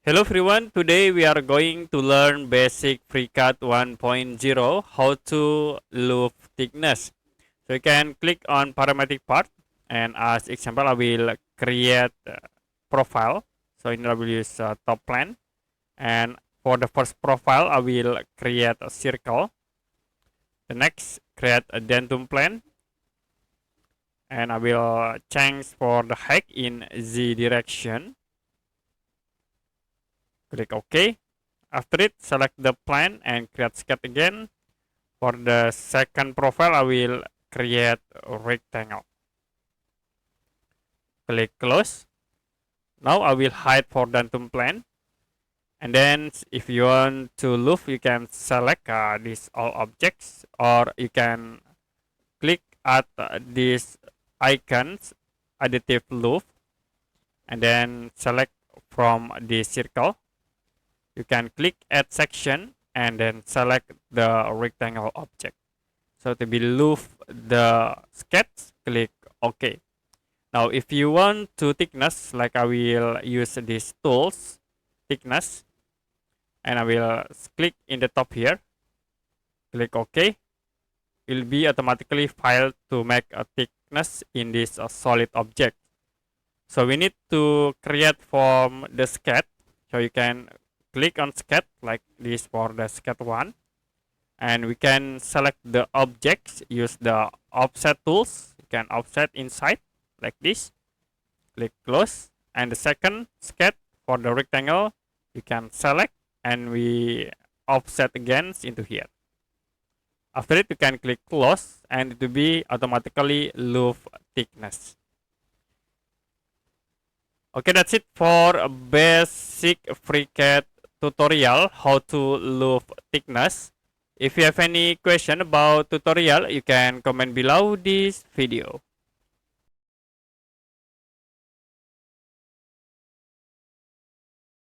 Hello everyone, today we are going to learn basic FreeCAD 1.0 how to loop thickness. So you can click on parametric part, and as example I will create a profile. So in I will use top plan, and for the first profile I will create a circle. The next create a dentum plane, and I will change for the height in Z direction. Click OK. After it, select the plane and create sketch again. For the second profile, I will create a rectangle. Click close. Now I will hide for dentum plane. And then if you want to loop, you can select these all objects, or you can click at these icons, additive loop, and then select from the circle. You can click add section and then select the rectangle object. So to be loop the sketch, click OK. Now if you want to thickness, like I will use these tools, thickness, and I will click in the top here, click OK. It will be automatically filed to make a thickness in this solid object. So we need to create from the sketch. So you can click on sketch like this for the sketch 1, and we can select the objects, use the offset tools. You can offset inside like this, click close, and the second sketch for the rectangle you can select and we offset again into here. After it you can click close and it will be automatically loop thickness. Okay, that's it for a basic FreeCAD tutorial how to loop thickness. If you have any question about tutorial, you can comment below this video.